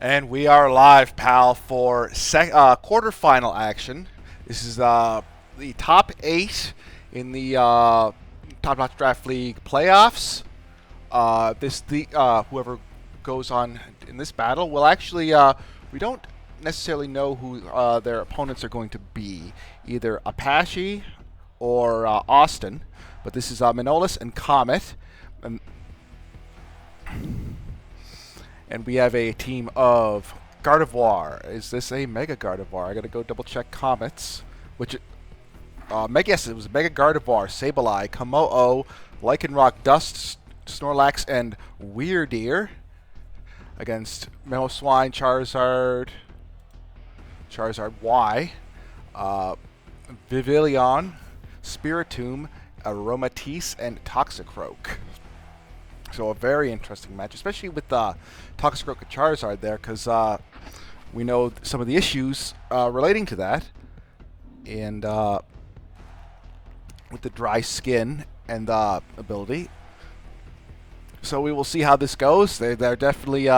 And we are live, pal, for quarterfinal action. This is the top 8 in the Top Notch Draft League playoffs. Whoever goes on in this battle will actually we don't necessarily know who their opponents are going to be, either Apache or Austin. But this is Manolis and Comet. And we have a team of Gardevoir. Is this a Mega Gardevoir? I gotta go double check Comets. Yes, it was Mega Gardevoir, Sableye, Komo-o, Lycanroc, Dust, Snorlax, and Weirdeer against Mamoswine, Charizard Y, Vivillon, Spiritomb, Aromatisse, and Toxicroak. So a very interesting match, especially with Toxicroak and Charizard there, because we know some of the issues relating to that, and with the dry skin and the ability. So we will see how this goes. They're definitely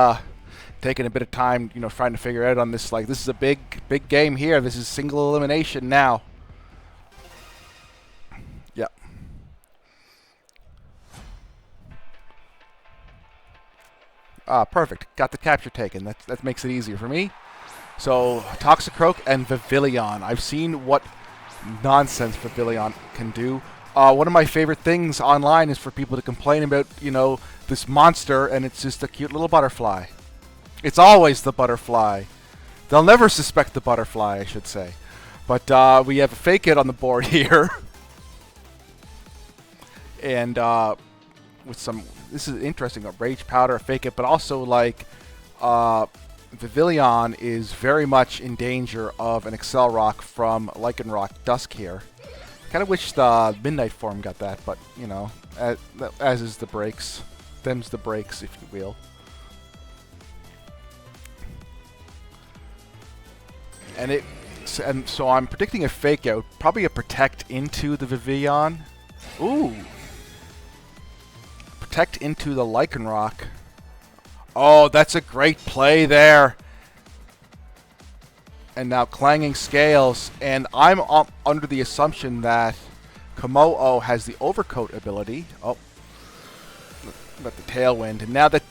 taking a bit of time, trying to figure out on this. Like, this is a big game here. This is single elimination now. Yep. Perfect. Got the capture taken. That makes it easier for me. So, Toxicroak and Vivillon. I've seen what nonsense Vivillon can do. One of my favorite things online is for people to complain about, this monster, and it's just a cute little butterfly. It's always the butterfly. They'll never suspect the butterfly, I should say. But we have a fake it on the board here. And with some... This is interesting, a Rage Powder, a Fake It, but also, like, Vivillon is very much in danger of an Excel Rock from Lycanroc Dusk here. Kind of wish the Midnight form got that, but, as is the breaks. Them's the breaks, if you will. And so I'm predicting a Fake Out, probably a Protect into the Vivillon. Ooh! Protect into the Lycanroc. Oh, that's a great play there. And now Clanging Scales. And I'm under the assumption that Komo-o has the Overcoat ability. Oh. Got the Tailwind. And now that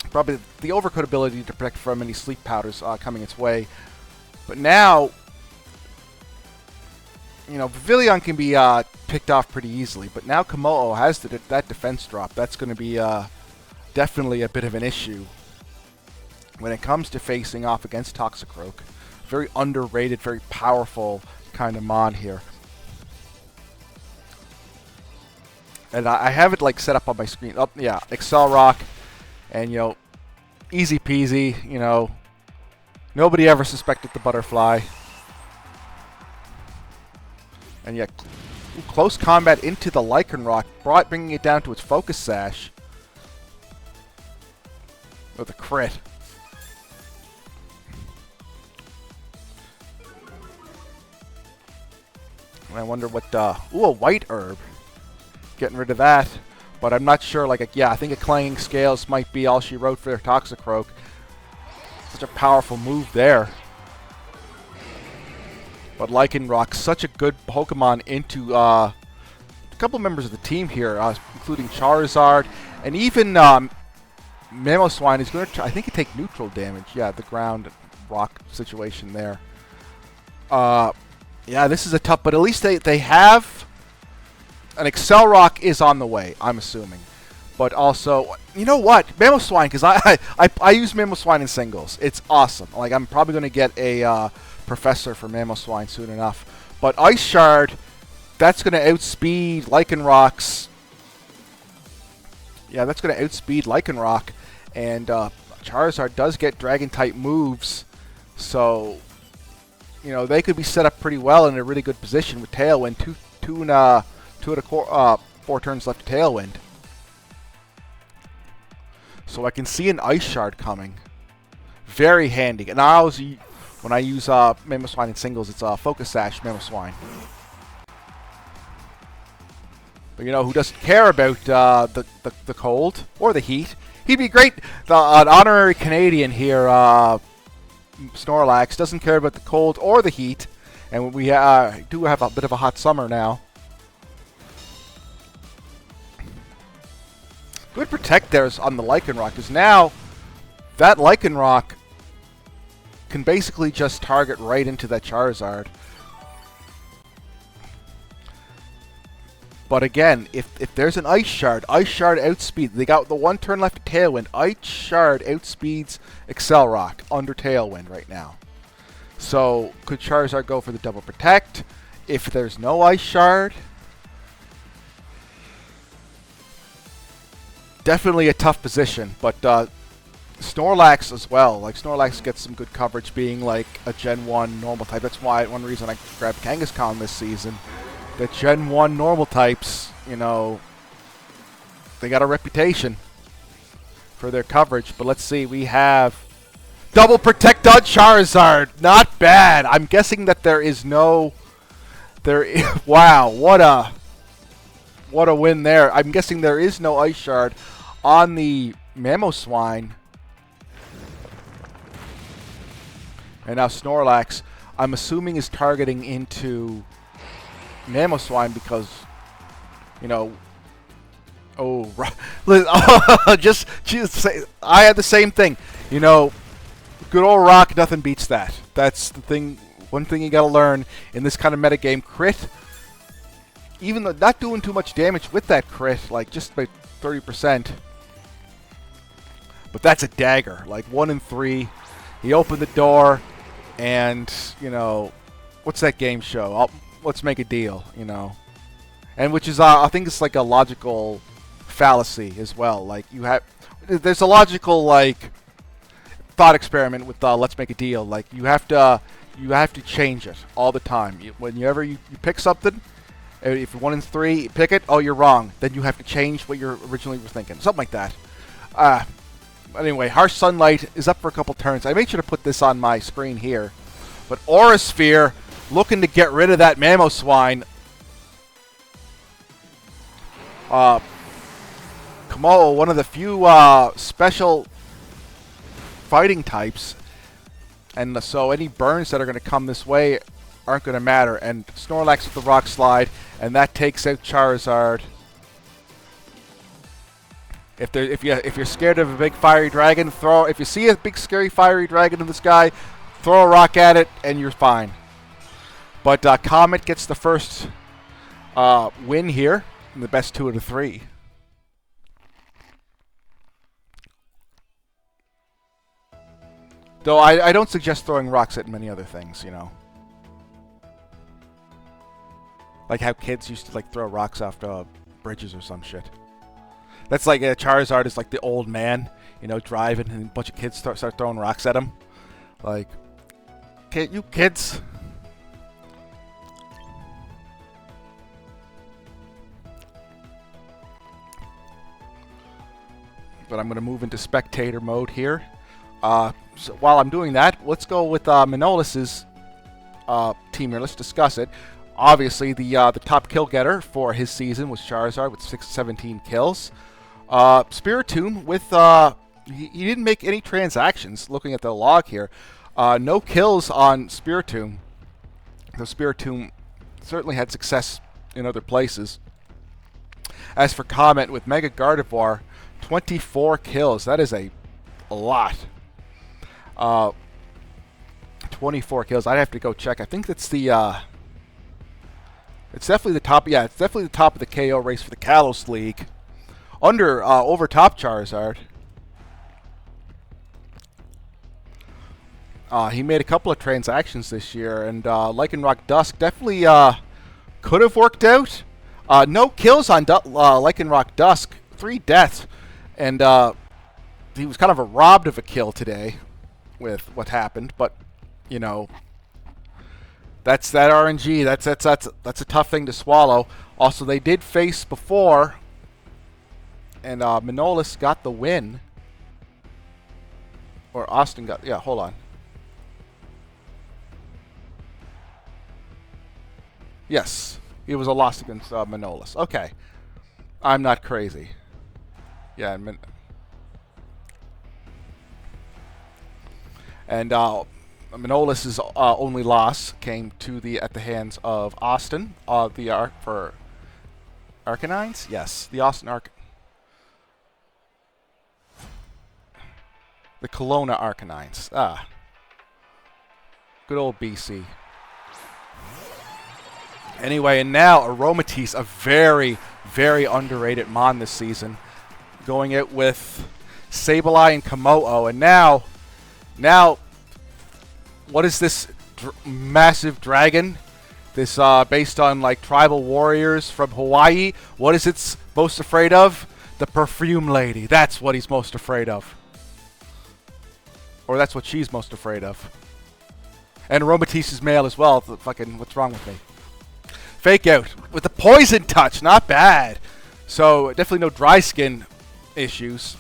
probably the Overcoat ability to protect from any Sleep Powders coming its way. But now, Vivillon can be picked off pretty easily, but now Komo-o has that defense drop. That's going to be definitely a bit of an issue when it comes to facing off against Toxicroak. Very underrated, very powerful kind of mod here. And I have it like set up on my screen. Oh, yeah, Excel Rock, and easy peasy. Nobody ever suspected the butterfly. And yeah, close combat into the Lycanroc, bringing it down to its Focus Sash. With a crit. And I wonder what, ooh, a White Herb. Getting rid of that. But I'm not sure, I think a Clanging Scales might be all she wrote for their Toxicroak. Such a powerful move there. But Lycanroc, such a good Pokemon into a couple members of the team here, including Charizard, and even Mamoswine is going to, I think, take neutral damage. Yeah, the ground rock situation there. Yeah, this is a tough, but at least they have an Excel Rock is on the way, I'm assuming. But also, you know what? Mamoswine, because I use Mamoswine in singles. It's awesome. I'm probably going to get a Professor for Mamoswine soon enough. But Ice Shard, that's going to outspeed Lycanroc's. Yeah, that's going to outspeed Lycanroc. And Charizard does get Dragon-type moves. So, they could be set up pretty well in a really good position with Tailwind. Two out of 4 turns left to Tailwind. So I can see an Ice Shard coming. Very handy. And I always, when I use Mamoswine in singles, it's Focus Sash Mamoswine. But who doesn't care about the cold or the heat He'd be great. An honorary Canadian here, Snorlax, doesn't care about the cold or the heat. And we do have a bit of a hot summer now. Good protect there on the Lycanroc, because now that Lycanroc can basically just target right into that Charizard. But again, if there's an Ice Shard outspeeds. They got the one turn left to Tailwind. Ice Shard outspeeds Accelerock under Tailwind right now. So could Charizard go for the double protect? If there's no Ice Shard, definitely a tough position. But Snorlax as well. Like Snorlax gets some good coverage being like a Gen 1 normal type. That's why one reason I grabbed Kangaskhan this season. The Gen 1 normal types, you know, they got a reputation for their coverage. But let's see, we have double protect on Charizard. Not bad. I'm guessing that there is no... wow, what a win there. I'm guessing there is no Ice Shard on the Mamoswine. And now Snorlax, I'm assuming, is targeting into Mamoswine because, you know, just I had the same thing. You know, good old rock, nothing beats that. That's the thing. One thing you gotta learn in this kind of metagame. Crit, even though not doing too much damage with that crit, like just about 30%. But that's a dagger, like 1 in 3. He opened the door, and you know, what's that game show? Let's make a deal, you know. And which is, I think it's like a logical fallacy as well. Like there's a logical like thought experiment with let's make a deal. Like you have to change it all the time. Whenever you pick something, if you're 1 in 3, you pick it. Oh, you're wrong. Then you have to change what you originally were thinking. Something like that. Anyway, Harsh Sunlight is up for a couple turns. I made sure to put this on my screen here. But Aura Sphere, looking to get rid of that Mamoswine. Kamo, one of the few special fighting types. And so any burns that are going to come this way aren't going to matter. And Snorlax with the Rock Slide, and that takes out Charizard. If you're scared of a big fiery dragon, if you see a big scary fiery dragon in the sky, throw a rock at it and you're fine. But Comet gets the first win here in the best 2 out of 3. Though I don't suggest throwing rocks at many other things, you know. Like how kids used to like throw rocks off bridges or some shit. That's like Charizard is like the old man, you know, driving, and a bunch of kids start throwing rocks at him. Like, you kids. But I'm going to move into spectator mode here. So while I'm doing that, let's go with Manolis's team here. Let's discuss it. Obviously, the top kill getter for his season was Charizard with 17 kills. Spiritomb with he didn't make any transactions. Looking at the log here, no kills on Spiritomb. So Spiritomb certainly had success in other places. As for Comet with Mega Gardevoir, 24 kills. That is a lot. 24 kills. I'd have to go check. I think that's the it's definitely the top. Yeah, it's definitely the top of the KO race for the Kalos League. Over top Charizard. He made a couple of transactions this year, and Lycanroc Dusk definitely could have worked out. No kills on Lycanroc Dusk, 3 deaths, and he was kind of robbed of a kill today with what happened. But you know, that's that RNG. That's a tough thing to swallow. Also, they did face before. And Manolis got the win. Or Austin got... Yeah, hold on. Yes. It was a loss against Manolis. Okay. I'm not crazy. Yeah. And Manolis's only loss came at the hands of Austin, for Arcanines? Yes, the the Kelowna Arcanines. Good old BC. Anyway, and now Aromatisse, a very, very underrated Mon this season, going out with Sableye and Komodo. And now, what is this massive dragon? This based on like tribal warriors from Hawaii. What is it most afraid of? The perfume lady. That's what he's most afraid of. Or that's what she's most afraid of. And Aromatisse is male as well. Fucking, what's wrong with me? Fake out with the poison touch. Not bad. So definitely no dry skin issues.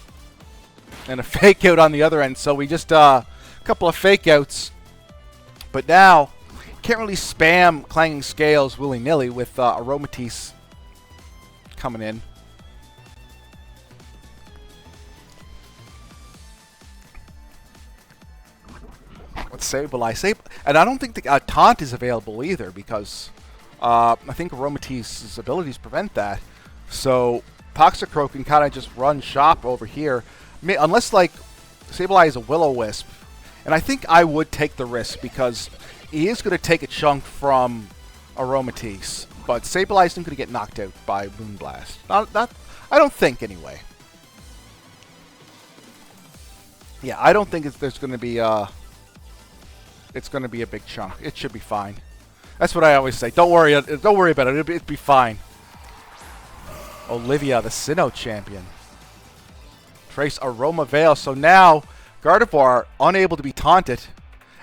And a fake out on the other end. So we just a couple of fake outs. But now can't really spam Clanging Scales willy-nilly with Aromatisse coming in. With Sableye. And I don't think the Taunt is available either because I think Aromatisse's abilities prevent that. So Toxicroak can kind of just run shop over here. Unless, like, Sableye is a Will-O-Wisp. And I think I would take the risk because he is going to take a chunk from Aromatisse. But Sableye isn't going to get knocked out by Moonblast. I don't think, anyway. Yeah, I don't think there's going to be it's going to be a big chunk. It should be fine. That's what I always say. Don't worry about it. It'll be fine. Olivia, the Sinnoh champion. Trace Aroma Veil. So now Gardevoir unable to be taunted.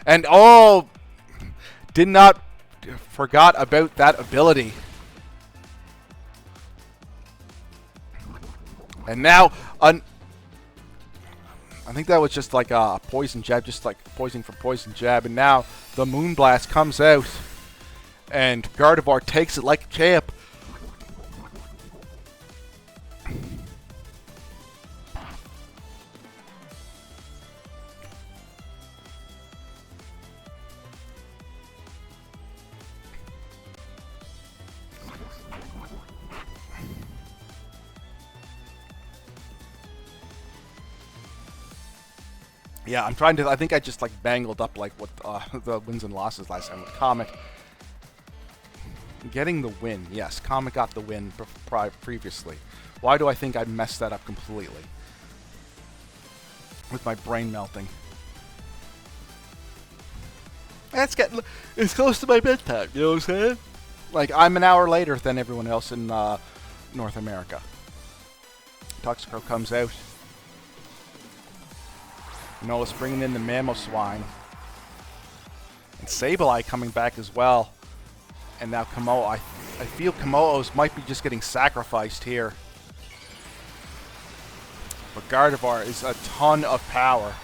And forgot about that ability. And now I think that was just like a poison jab, just like poison for poison jab. And now the Moonblast comes out. And Gardevoir takes it like a champ. Yeah, I'm trying to. I think I just like bangled up like what the wins and losses last time with Comet. Getting the win. Yes, Comet got the win previously. Why do I think I messed that up completely? With my brain melting. It's close to my bedtime, you know what I'm saying? Like, I'm an hour later than everyone else in North America. Toxicroak comes out. Noah's bringing in the Mamoswine. And Sableye coming back as well. And now Komodo. I feel Komodo's might be just getting sacrificed here. But Gardevoir is a ton of power.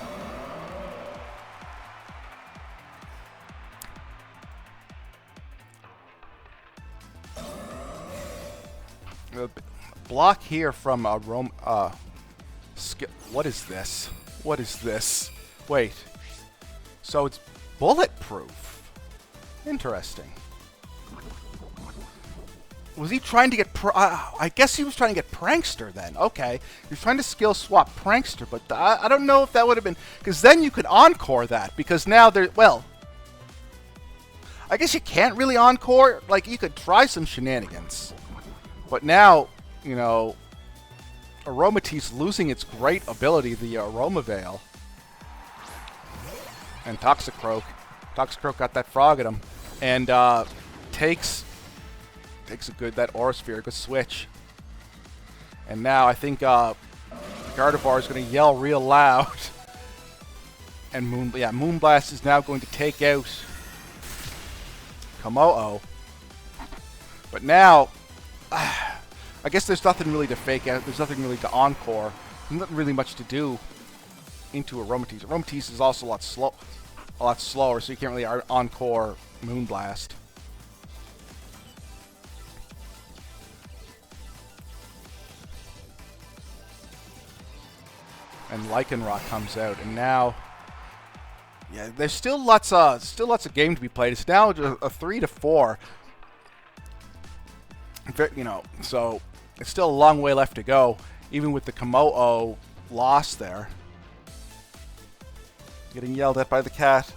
The block here from what is this? What is this? Wait. So it's bulletproof. Interesting. Was he trying to get... I guess he was trying to get Prankster then. Okay. He was trying to skill swap Prankster, but I don't know if that would have been... Because then you could encore that. Because now there... Well... I guess you can't really encore. Like, you could try some shenanigans. But now, you know... Aromatisse losing its great ability, the Aroma Veil. And Toxicroak. Toxicroak got that frog at him. And takes that Aura Sphere, good switch. And now I think Gardevoir is going to yell real loud. And Moonblast is now going to take out Komodo. But now... I guess there's nothing really to fake out. There's nothing really to encore. There's not really much to do into Aromatisse. Aromatisse is also a lot slower, so you can't really encore Moonblast. And Lycanroc comes out, and now Yeah, there's still lots of game to be played. It's now a 3-4. You know, so it's still a long way left to go, even with the Komodo loss there. Getting yelled at by the cat.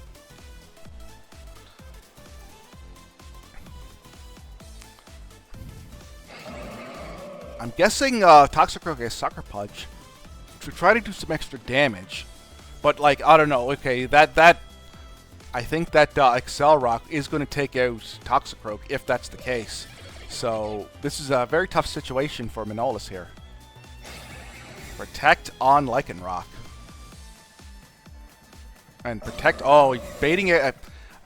I'm guessing Toxicroak has Sucker Punch to try to do some extra damage. But, like, I don't know. Okay, I think that Excel Rock is going to take out Toxicroak if that's the case. So, this is a very tough situation for Manolis here. Protect on Lycanroc. And Protect... Oh, he's baiting it.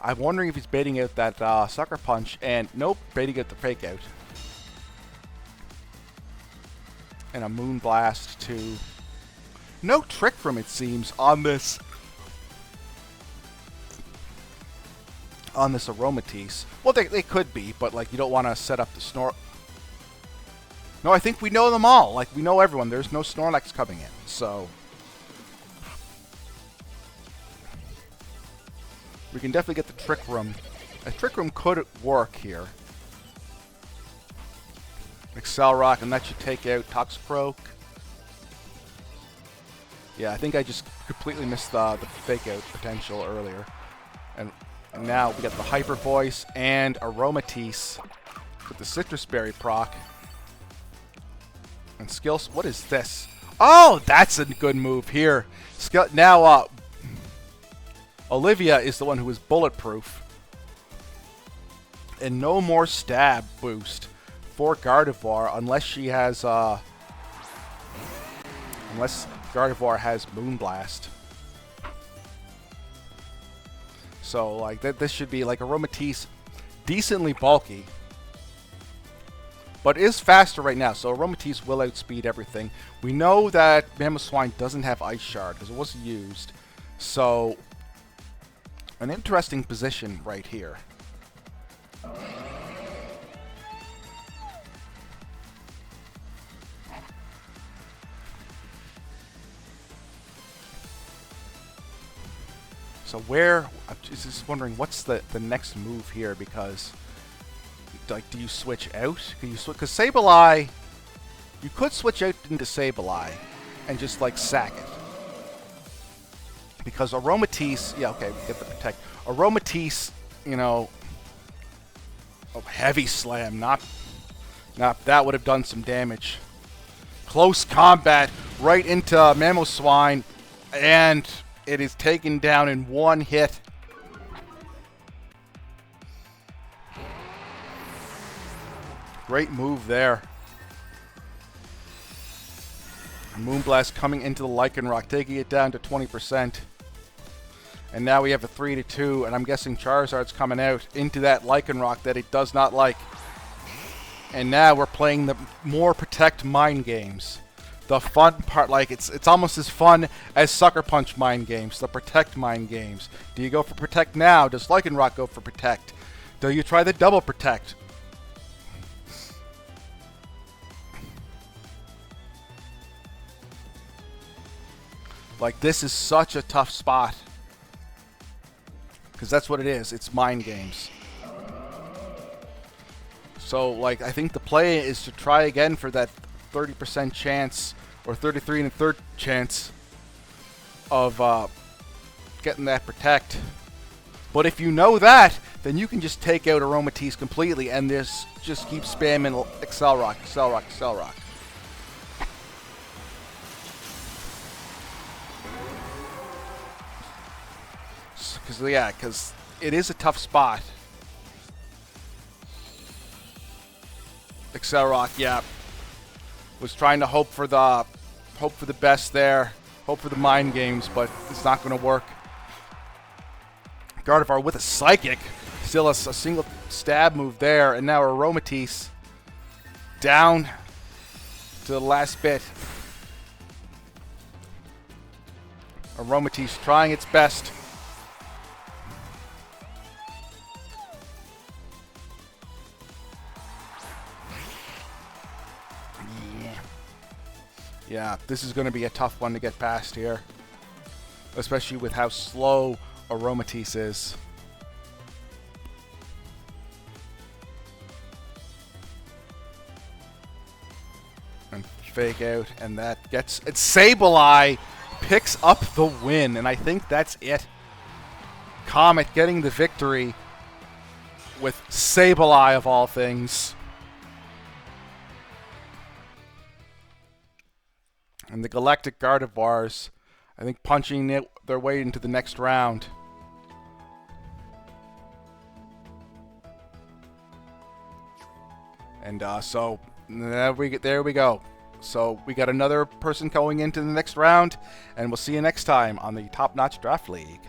I'm wondering if he's baiting out that Sucker Punch. And, nope, baiting out the Fake Out. And a Moonblast to... No Trick Room, it seems, on this Aromatisse. Well, they could be, but like you don't want to set up the Snore. No, I think we know them all. Like we know everyone. There's no Snorlax coming in, so we can definitely get the Trick Room. A Trick Room could work here. Excel Rock, and that should take out Toxicroak. Yeah, I think I just completely missed the Fake Out potential earlier. And now we got the Hyper Voice and Aromatisse with the Citrus Berry proc. And Skills, what is this? Oh, that's a good move here. Now, Olivia is the one who is bulletproof. And no more stab boost for Gardevoir unless she has, unless Gardevoir has Moonblast. So, like, this should be, like, Aromatisse decently bulky. But is faster right now, so Aromatisse will outspeed everything. We know that Mamoswine doesn't have Ice Shard, because it wasn't used. So, an interesting position right here. So I'm just wondering what's the next move here, because like, do you switch out? Can you switch? Because Sableye, you could switch out into Sableye and just like sack it. Because Aromatisse, yeah, okay, we get the Protect. Aromatisse, you know, Heavy Slam, not that would have done some damage. Close combat right into Mamoswine, and it is taken down in one hit. Great move there. Moonblast coming into the Lycanroc, taking it down to 20%. And now we have a 3-2, and I'm guessing Charizard's coming out into that Lycanroc that it does not like. And now we're playing the more Protect mind games. The fun part, like, it's almost as fun as Sucker Punch mind games, the Protect mind games. Do you go for Protect now? Does Lycanroc go for Protect? Do you try the double Protect? Like, this is such a tough spot. Because that's what it is. It's mind games. So, like, I think the play is to try again for that 30% chance, or 33 1/3 chance of getting that Protect. But if you know that, then you can just take out Aromatisse completely and just keep spamming Excel Rock, Excel Rock, Excel Rock. Because it is a tough spot. Excel Rock, yeah. Was trying to hope for the best there, hope for the mind games, but it's not going to work. Gardevoir with a Psychic, still a single stab move there, and now Aromatisse down to the last bit. Aromatisse trying its best. Yeah, this is going to be a tough one to get past here. Especially with how slow Aromatisse is. And fake out, and that gets... It's Sableye picks up the win, and I think that's it. Comet getting the victory with Sableye of all things. And the Galactic Gardevoirs, I think, punching their way into the next round. And so there we go. So we got another person going into the next round, and we'll see you next time on the Top Notch Draft League.